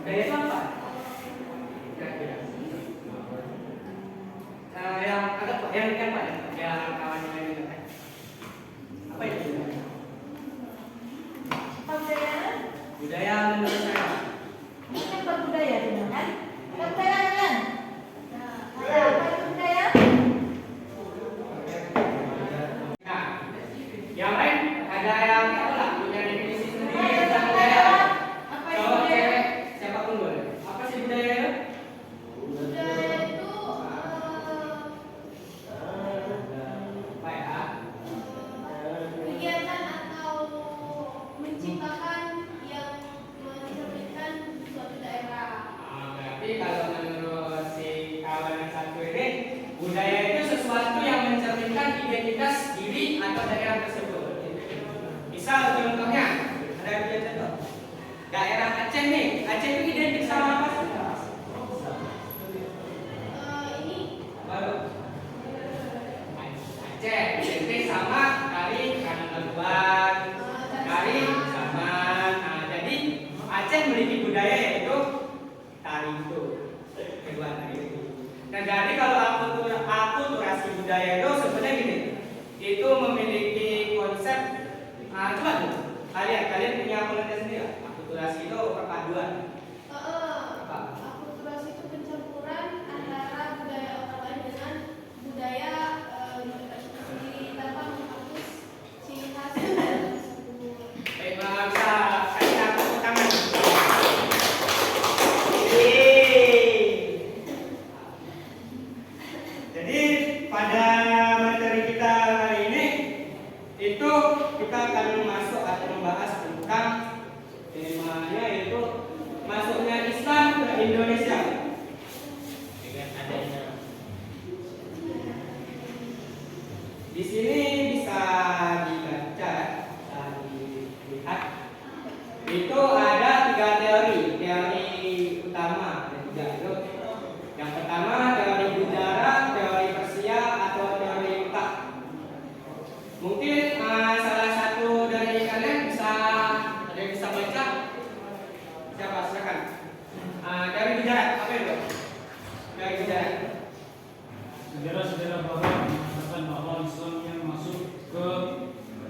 Budaya itu apa? Kira-kira. Yang agak yang apa ya? Yang kawan yang lain kan? Apa itu budaya? Kebudayaan? Budaya menurut saya. Ini kan berbudaya benar kan? Kebudayaan kan? Ada apa itu budaya? Nah, yang lain ada yang apa lah punya definisi sendiri tentang budaya. Apa itu Kalau budaya? cewek siapapun boleh. Apa sih budaya? Budaya itu Apa ya? kegiatan atau menciptakan yang mencerminkan suatu daerah. Berarti kalau menurut si kawan yang satu ini, budaya itu sesuatu yang mencerminkan identitas diri atau daerah tersebut. Misal contohnya, ada yang punya contoh. Daerah Aceh nih, Aceh itu identik sama apa sih? Ini Baru Aceh identik sama Kari Kanan Kari Saman. Nah, jadi Aceh memiliki budaya yaitu tari itu. Kedua tari itu. Nah, jadi kalau akulturasi budaya itu sebenarnya gini, itu memiliki konsep. Coba dulu, kalian punya pengertian sendiri nggak? Akulturasi itu perpaduan. akulturasi itu pencampuran antara budaya orang lain dengan budaya kita sendiri tanpa menghapus ciri khas budaya tersebut. Baik, bisa kasih aku tepuk tangan. Jadi pada materi kita hari ini itu kita akan masuk atau membahas tentang temanya yaitu masuknya Islam ke Indonesia. Dengan adanya di sini bisa dibaca, bisa dilihat. Itu ada 3 teori utama ada 3 itu. Yang pertama teori Gujarat, teori Persia atau teori Utak. Mungkin salah satu dari kalian bisa ada yang bisa baca? Siapa? Silakan. Teori Gujarat apa itu? Teori Gujarat. Sejarah-sejarah barat mengatakan bahwa Islam yang masuk ke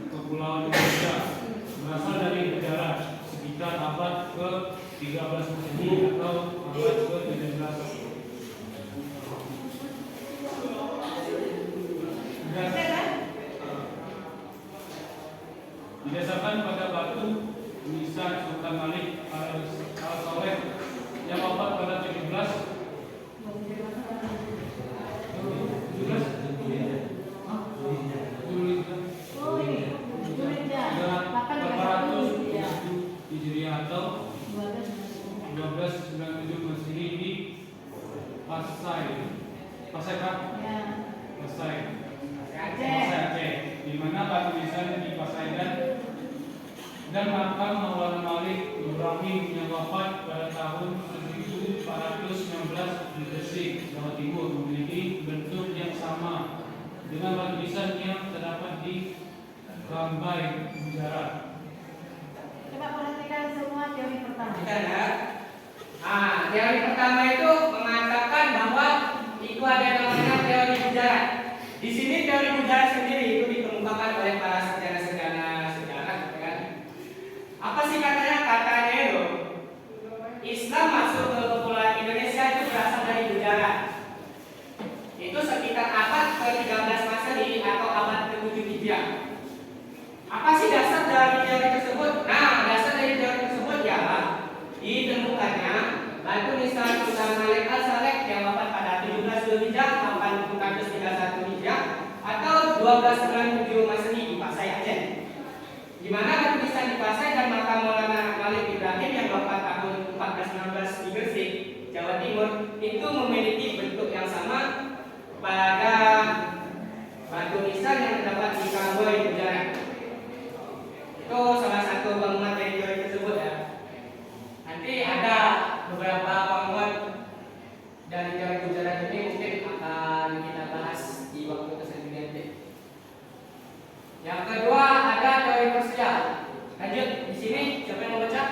Kepulauan Indonesia berasal dari Gujarat sekitar abad ke-13 Masehi atau abad ke-17. Didasarkan pada batu tulisan Sultan Malik Al-Saleh yang wafat pada 17 Hijriah atau 1297 Masehi di Pasai Aceh, di mana batu nisan di Pasai dan makam Maulana Malik Ibrahim yang wafat pada tahun 1419 di Gresik, Jawa Timur memiliki bentuk yang sama dengan batu nisan yang terdapat di Rambai, Gujarat. Coba perhatikan semua teori pertama. Kita ada. Teori pertama itu mengatakan bahwa itu ada namanya teori Gujarat. Di sini teori Gujarat sendiri itu dikemukakan oleh para sejarah-sejarah sejarah, gitu kan? Apa sih katanya? Katanya itu Islam masuk ke Kepulauan Indonesia itu berasal dari Gujarat. Itu sekitar abad ke-13 Masehi atau abad ke-7 Hijriah. Apa sih dasar dari teori tersebut? Nah, dasar dari teori tersebut ya ditemukannya batu nisan Sultan Malik Al-Saleh yang wafat pada 17 Zulhijjah 1431 Hijriah atau 1297 Masehi di Pasai Aceh. Di mana batu nisan di Pasai dan makam Maulana Malik Ibrahim yang wafat tahun 1416 di Gresik, Jawa Timur itu memiliki bentuk yang sama pada batu nisan yang terdapat di Kamboy, Gujarat. Itu salah satu penguat dari teori tersebut ya. Nanti ada beberapa penguat dari teori Gujarat ini mungkin akan kita bahas di waktu tersendiri. Yang kedua ada teori Persia. Lanjut di sini siapa yang mau baca?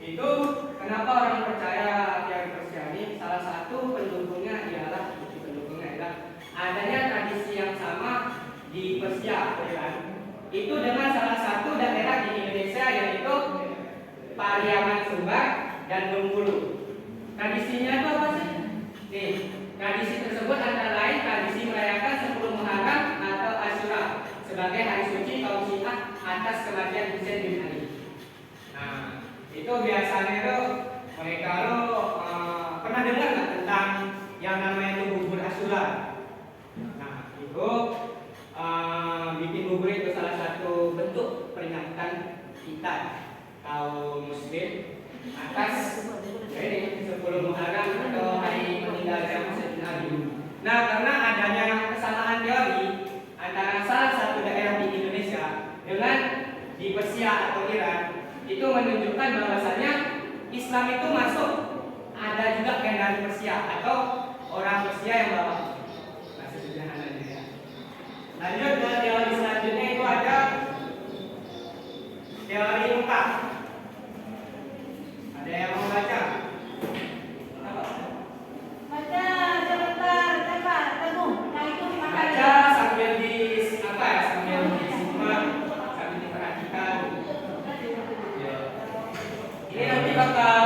Itu kenapa orang percaya teori Persia ini? Salah satu pendukungnya ialah adanya tradisi yang sama di Persia, ya kan? Itu dengan salah satu daerah di Indonesia yaitu Pariaman Sumbar dan Bengkulu. Tradisinya itu apa sih? Nih, tradisi tersebut antara lain tradisi merayakan 10 Muharram atau Asyura sebagai hari suci kaum Syiah atas kematian Husain bin Ali. Nah, itu biasanya itu mereka pernah dengar nggak tentang yang namanya itu bubur Asyura? Nah, itu bikin bubur itu salah satu bentuk peringatan kita kaum Muslim atas ini 10 Muharram atau hari meninggalnya Husain bin Ali. Nah, karena adanya kesamaan teori antara salah satu daerah di Indonesia dengan di Persia atau Iran, itu menunjukkan bahwasanya Islam itu masuk ada juga dari Persia atau orang Persia yang bawa. Masih sederhananya ya. Lanjut ke teori selanjutnya itu ada teori muka. Ada yang mau baca? Baca sebentar, cepat, Teguh. Yang itu dimakan. Baca sambil sambil disimak, sambil diperhatikan. Ya. Ini nanti bakal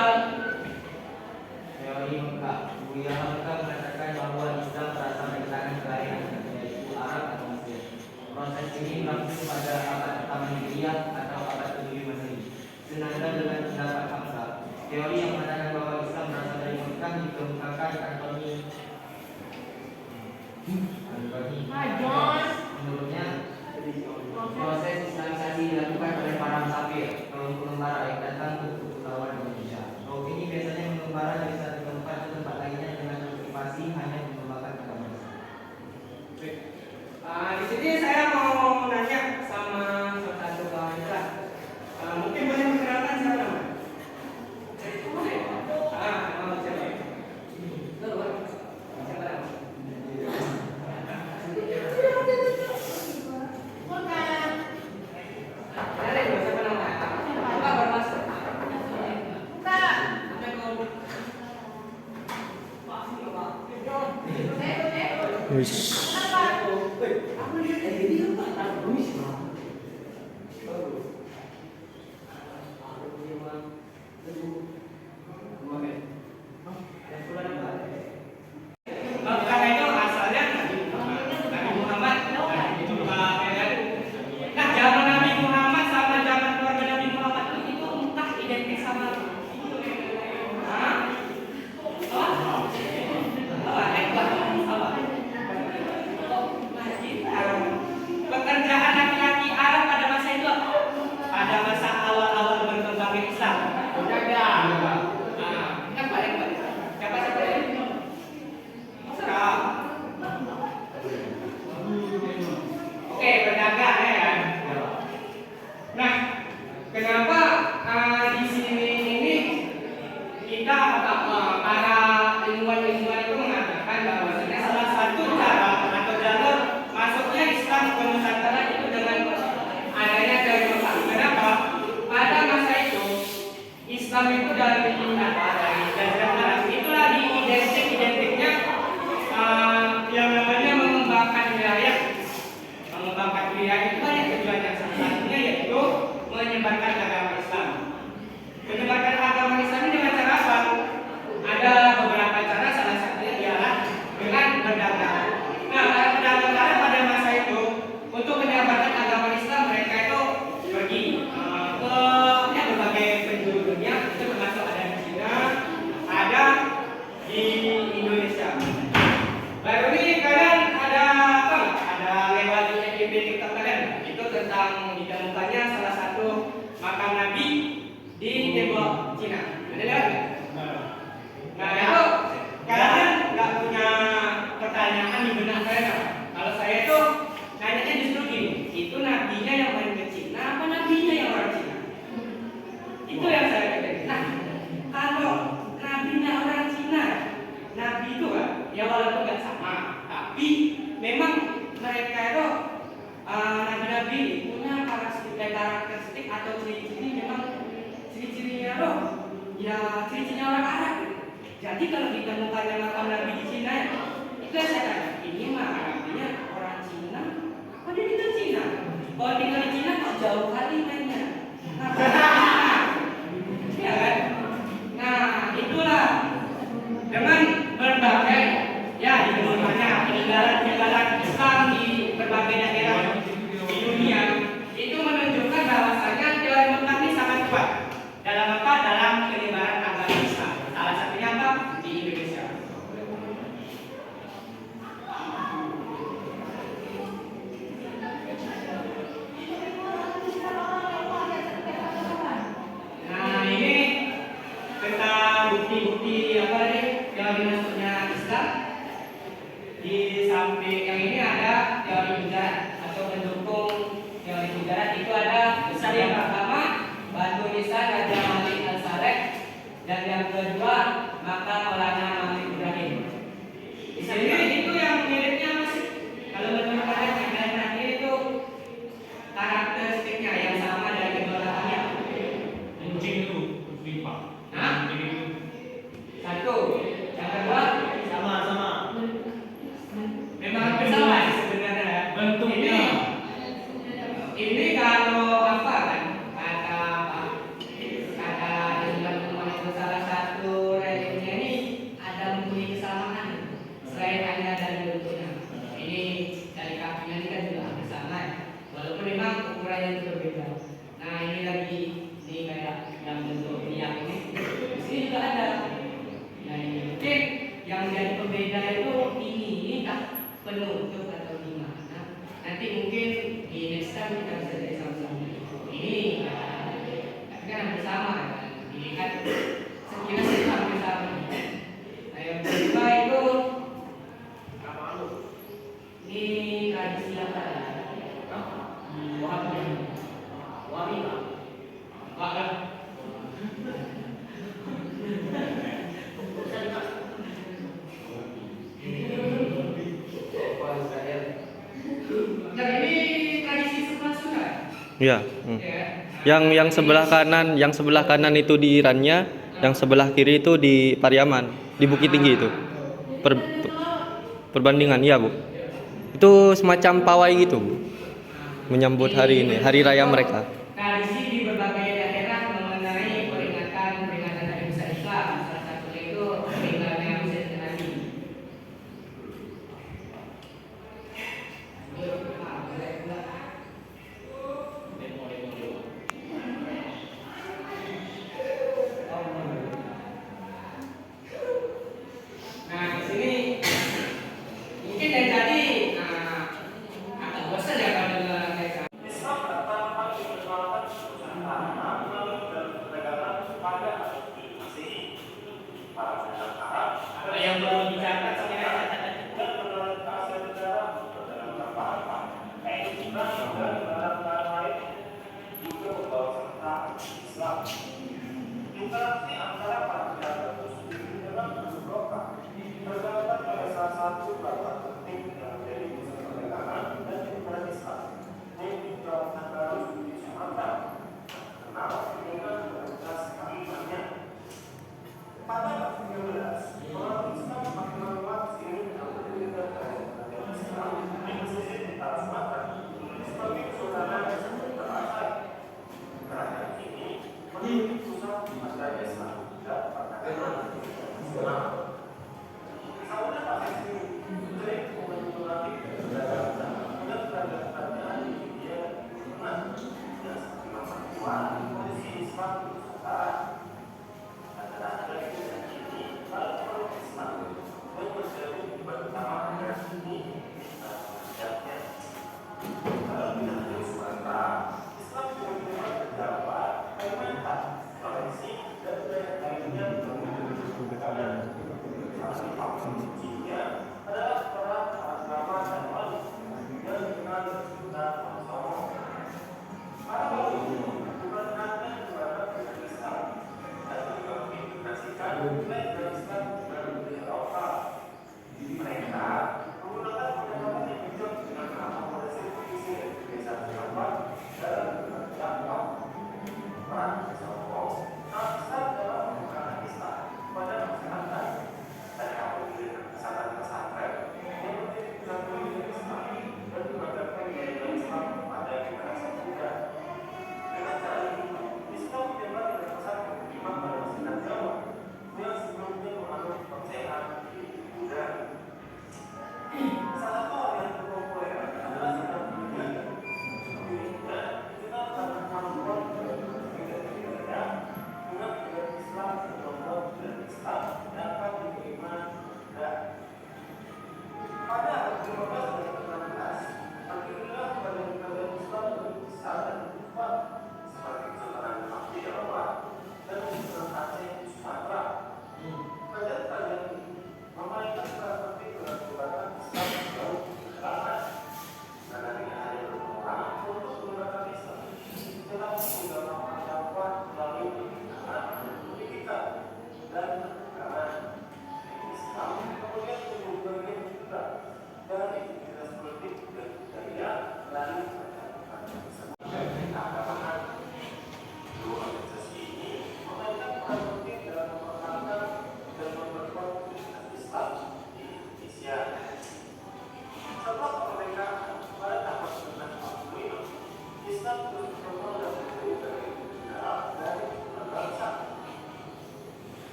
teori Mekah. Buya Mekah mengatakan bahwa Islam berasal dari tangan kelahiran, yaitu Arab atau Mesir. Proses ini berlangsung pada abad pertama Hijriah atau abad ke-7 Masehi. Senada dengan pendapat Hamzah, teori yang mengatakan bahwa Islam berasal dari Mekah dikemukakan Antoni. Menurutnya, proses islamisasi dilakukan oleh para musafir, kaum pengembara yang datang ke kepulauan Indonesia. Kaum ini biasanya mengembara dari satu tempat ke tempat lainnya dengan motivasi hanya mengembangkan agama Islam. di sini saya mau nanya sama salah satu kawan kita. Mungkin boleh memperkenalkan siapa namanya? Nama siapa? Bukan. Ada yang siapa namanya? Buka baru masuk. Bukan. Karena itu asalnya Nabi Muhammad. Nah, zaman Nabi Muhammad sama zaman keluarga Nabi Muhammad itu entah identik sama apa? Pekerjaan laki-laki Arab pada masa itu apa? Pada masa awal-awal berkembangnya Islam. Berdagang. Kan banyak. Siapa ini? Serah. Oke, berdagang ya kan? Nah, kenapa di sini ini kita para ilmuwan-ilmuwan itu mengatakan bahwasanya salah satu cara atau jalur masuknya Islam ke Nusantara itu dengan adanya teori Mekah. Kenapa? Pada masa itu Islam itu dari Jazirah Arab itulah identiknya yang namanya mengembangkan wilayah. Mengembangkan wilayah itu banyak tujuannya. Salah satunya yaitu menyebarkan agama Islam. Menyebarkan agama Islam ini dengan cara apa? Ada beberapa cara, salah satunya ialah dengan berdagang. Nah, para pedagang Arab pada masa itu untuk menyebarkan agama Islam mereka itu pergi ke berbagai penjuru dunia, itu termasuk ada di China, ada di Indonesia. Baru ini kalian ada apa? Ada lewat di FYP TikTok kalian? Itu tentang ditemukannya salah satu makam Nabi di tembok Cina. Ada lewat nggak? Nah itu kalian nggak punya pertanyaan di benak saya nggak? Kalau saya itu nanya justru gini, itu nabinya yang main ke Cina apa nabinya yang orang Cina? Itu yang saya katakan. Nah, kalau nabinya orang Cina, nabi itu kan, ya walaupun nggak sama, tapi memang mereka itu nabi-nabi punya karakteristik atau ciri-ciri memang ciri-cirinya loh ya ciri-cirinya orang Arab. Jadi kalau ditemukannya makam Nabi di Cina, itu yang saya tanya, ini mah Arabinya orang Cina, apa dia tinggal Cina? Kalau tinggal di Cina kok jauh kali mainnya. Ya kan? Nah, itulah dengan berbagai ya ditemukannya peninggalan Islam di berbagai daerah di dunia, itu menunjukkan bahwasanya teori Mekah ini sangat kuat dalam apa? Dalam penyebaran agama Islam. Salah satunya apa? Di Indonesia. Nah, ini tentang bukti-bukti apa nih teori masuknya Islam. Di samping yang ini ada teori mudarat atau pendukung teori mudarat, itu ada besar yang pertama Batu Nisan Raja Malik Al-Saleh, dan yang kedua maka Maulana Malik Ibrahim. Di sini itu yang miripnya masih, kalau menurut kalian yang lain itu karakteristiknya yang sama dari kedua orangnya. Kencing itu berlimpah. Hah? Kencing itu. Satu, yang kedua Sama-sama. memang hampir sama sih sebenarnya. Bentuknya. Ini kalau apa kan kata teman-teman itu salah satu religinya ini ada mempunyai kesamaan selain hanya dari bentuknya. Ini dari kakinya ini kan juga hampir sama ya. Walaupun memang ukurannya itu berbeda. Nah ini lagi ini kayak yang bentuk minyak ini. Di sini juga ada. Nah ini mungkin yang jadi pembeda itu ini tak penutup atau gimana. Nanti mungkin di next time kita bisa jadi sama-sama. Ini tapi kan hampir sama kan. Ini kan sekilas itu hampir sama. Nah yang kedua itu ini tradisi apa ya? Wahabi Pak. Enggak lah. Yang ini tradisi sebelah Sunda. Iya. Yang sebelah kanan itu di Irannya, yang sebelah kiri itu di Pariaman, di Bukit Tinggi itu. Perbandingan, iya Bu. Itu semacam pawai gitu Bu. Menyambut hari ini, hari raya mereka. Tradisi di berbagai daerah mengenai peringatan hari besar Islam. Salah satunya itu meninggalnya Sayyidina Nabi. Nah, di sini mungkin dari tadi agak bosan ya kalau dengar mereka. Apa yang perlu dicatat sebenarnya catatan. Interaksi antara para pejabat tersebut dalam berdoa terdapat pada salah satu bagian penting dari pusat perdagangan dan penyebaran Islam, yaitu jauhan baru di Sumatera. Kenal dengan komunitas keagamannya. Pada abad 13, orang Islam semakin menguat seiring dengan pendidikan dan Islam yang bersisir di tanah Sumatera sebagai kesultanan yang terasai. Kerajaan ini memiliki pusat ajaran Islam dan perdagangan Islam. Saudara Pak Sri, sering mengulangi perdagangan dan perdagangan di India dan semakin kuat posisi Islam di Nusantara. Antara kerajaan ini, para orang Islam yang menjadi pertama negara ini sejaknya. Dalam bidang di Sumatera, Islam juga menerima pejabat Kalimantan, Sulawesi, dan daerah lainnya salah satu kuncinya adalah para agama dan wali yang dikenal dengan Al-Sama. Para wali bukan hanya kepada Islam, tapi juga mengintegrasikan nilai Islam dalam budaya lokal. Mereka menggunakan pendekatan yang bijak dengan akomodasi visi desa setempat dalam dakwah. Peran Sopo besar dalam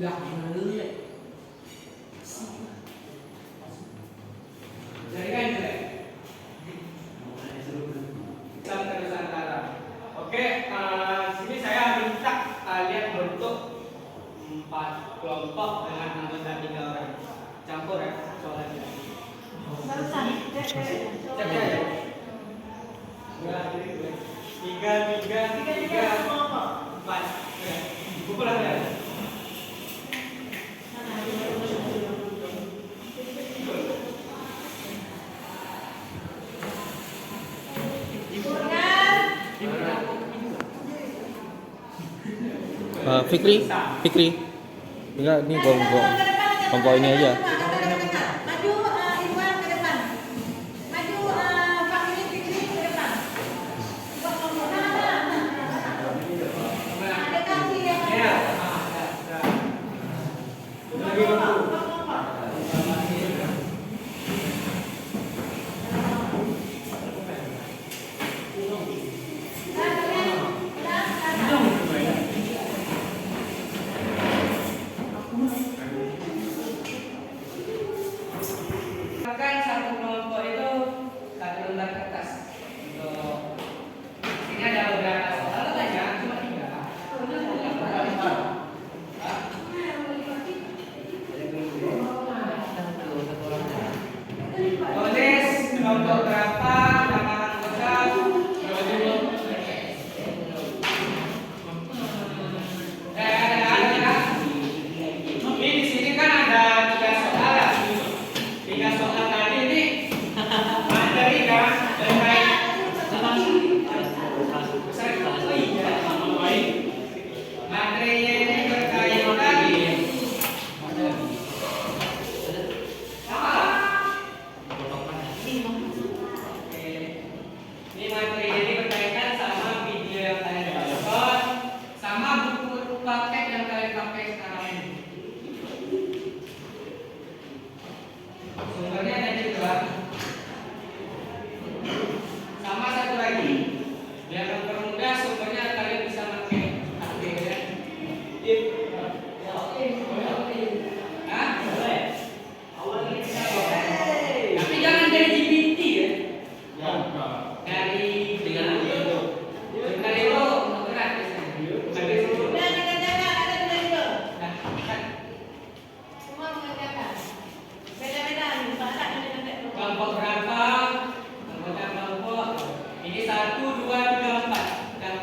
Lah, gimana dulu ya? Jadi kan jelek. Islam Nusantara. Oke, sini saya minta kalian bentuk 4 kelompok dengan anggota 3 orang. Campur ya soalnya. Cek ya. Tiga, 4. Ya. Pukul aja. Fikri, enggak ini kelompok ini aja. Maju Iwan ke depan. Maju Fakri Fikri ke depan. Ada kaki yang Ya. Lagi waktu. Bahkan satu kelompok itu 1 lembar kertas. Untuk ini ada beberapa soal banyak, cuma 3. Tulis kelompok berapa, nama anggota, ini di sini kan ada 3 soal ya. 3 soal tadi ini materi kan terkait materinya ini berkaitan ini materinya ini berkaitan sama video yang kalian tonton, sama buku paket yang kalian pakai sekarang ini. Sumbernya ada juga. Sama satu lagi, biar mempermudah sumbernya kalian bisa pakai HP ya. Hah? Tapi jangan dari GPT ya. Dari dari lo berat dari udah dikerjakan, ada di video. kan Semua mengerjakan. Beda-beda nih, ada beda-beda. kelompok berapa? Anggota kelompok. Ini 1, 2, 3, 4. Dah.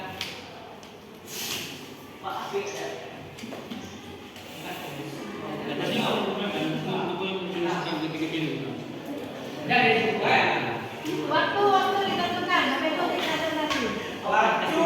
Udah dari buku ya. Waktu ditentukan, sampai itu kita ada lagi. Waktu.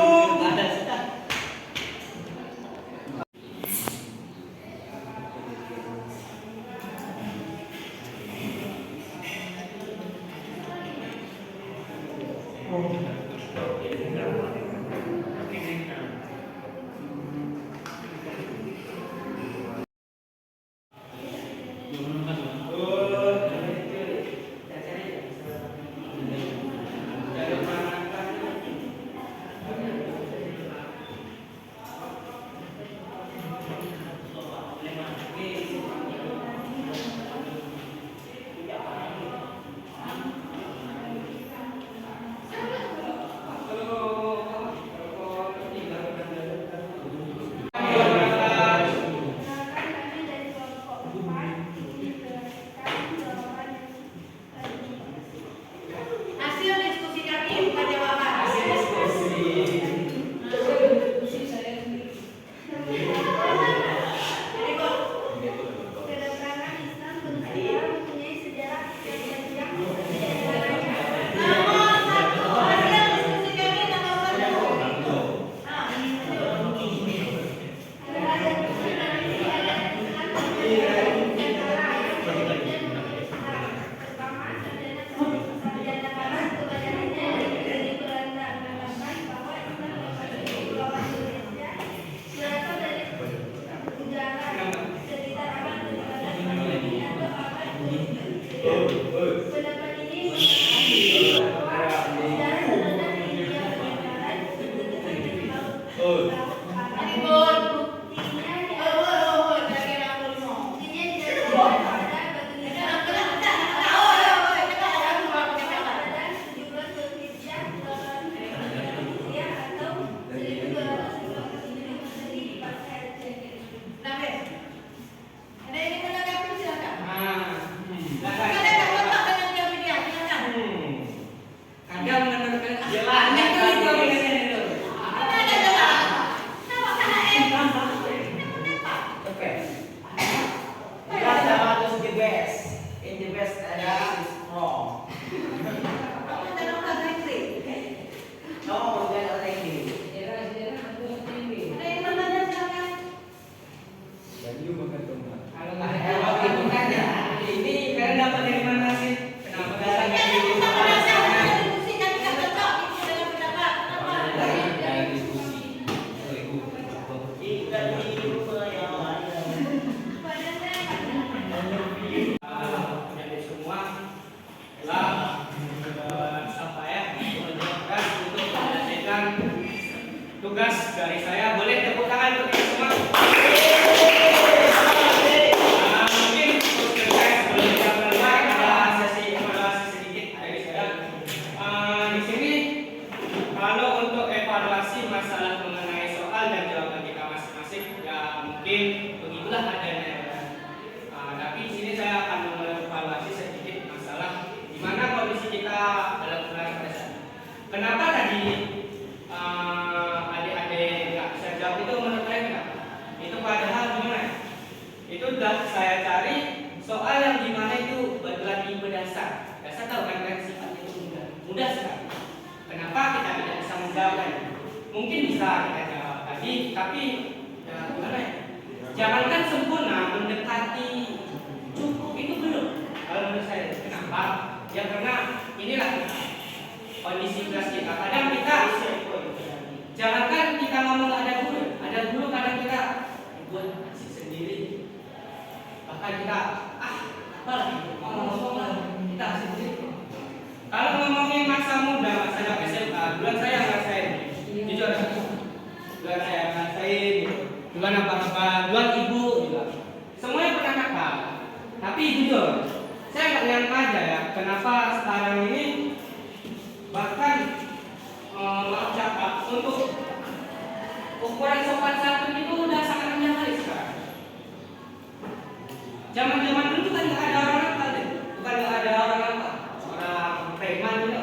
Kalau nggak ada jawab itu kan ya. Ini kalian dapat dari mana sih? Kenapa Biasanya datang itu dari sama soal saya sana? diskusi dan tidak cocok itu dengan pendapat. Kenapa? Jadi semua lah apa ya? Menunjukkan untuk menyelesaikan tugas dari saya. Boleh tepuk tangan untuk kita semua. Mungkin untuk saya sebelum kita mulai ada sesi evaluasi sedikit dari saya. Di sini kalau untuk evaluasi masalah mengenai soal dan jawaban kita masing-masing ya mungkin begitulah adanya. Tapi di sini saya akan mengevaluasi sedikit masalah di mana kondisi kita dalam bulan pada saat ini. Kenapa tadi adik-adik nggak bisa jawab itu menurut saya kenapa? Itu padahal gimana? Itu sudah saya cari soal yang dimana itu baturan tipe dasar. Dasar tahu kan sifatnya itu mudah sekali. Kenapa kita tidak bisa menjawabnya? Mungkin bisa kita jawab tadi, tapi ya gimana ya? Jangankan sempurna, mendekati cukup itu belum. Kalau menurut saya, kenapa? Ya karena inilah kondisi kelas kita. Kadang kita jangankan kita ngomong ada guru kadang kita buat asik sendiri. Bahkan kita apa lagi ngomong lah kita asik sendiri. Kalau ngomongin masa muda, masa anak SMA, duluan saya ngerasain, jujur, duluan saya ngerasain, duluan apa-apa, duluan ibu juga, semuanya pernah nakal. Tapi jujur, saya nggak nyangka aja ya, kenapa sekarang ini bahkan maaf cakap untuk ukuran sopan santun itu udah sangat rendah kali sekarang. Zaman-zaman dulu kan nggak ada orang nakal deh, bukan nggak ada orang preman gitu.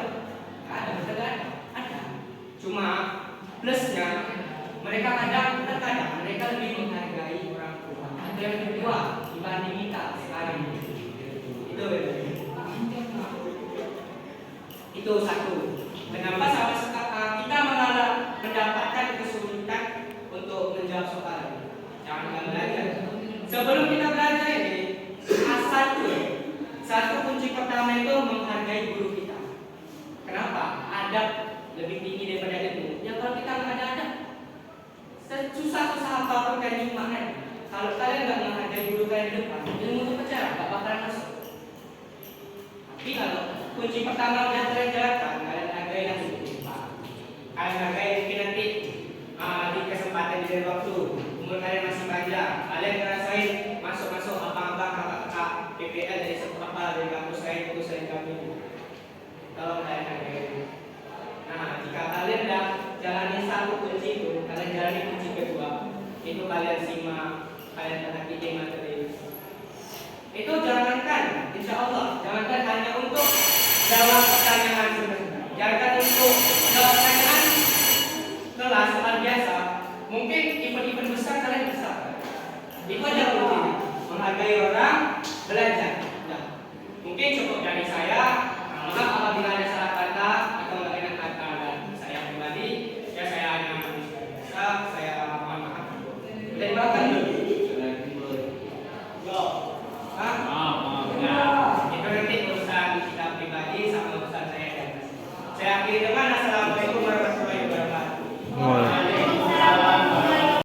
Ada, betul kan? Ada. Cuma plusnya mereka terkadang mereka lebih menghargai orang tua. Atau yang kedua dibanding kita sekarang. Itu satu. Kenapa kita malah mendapatkan kesulitan untuk menjawab soal ini? Jangan belajar. Sebelum kita belajar ini, satu kunci pertama itu menghargai guru kita. Kenapa? Adab lebih tinggi daripada ilmu. Ya kalau kita nggak ada adab, susah-susah apapun kalian gimana? Kalau kalian nggak menghargai guru kalian di depan, ilmu itu pecah, nggak bakalan masuk. Tapi kalau kunci pertama udah kalian jalankan, kalian hargai langsung. Kalian hargai mungkin nanti di kesempatan di waktu umur kalian masih panjang, kalian ngerasain masuk abang-abang kakak-kakak PPL dari seberapa dari kampus lain kami. Tolong kalian hargai. Nah, jika kalian udah jalani satu kunci itu, kalian jalani kunci kedua, itu kalian simak, kalian perhati materi. Itu jangankan, insya Allah, jangankan hanya untuk jawab pertanyaan sebenarnya, jangankan untuk jawab pertanyaan kelas soal biasa, mungkin event-event besar kalian bisa. Itu aja kuncinya, menghargai orang, belajar. Nah, mungkin cukup dari saya. Maaf apabila ada salah kata atau nggak enak kata dari saya pribadi, ya saya hanya manusia biasa, saya mohon maaf. Dan bahkan itu nanti urusan kita pribadi sama urusan saya dan saya akhiri dengan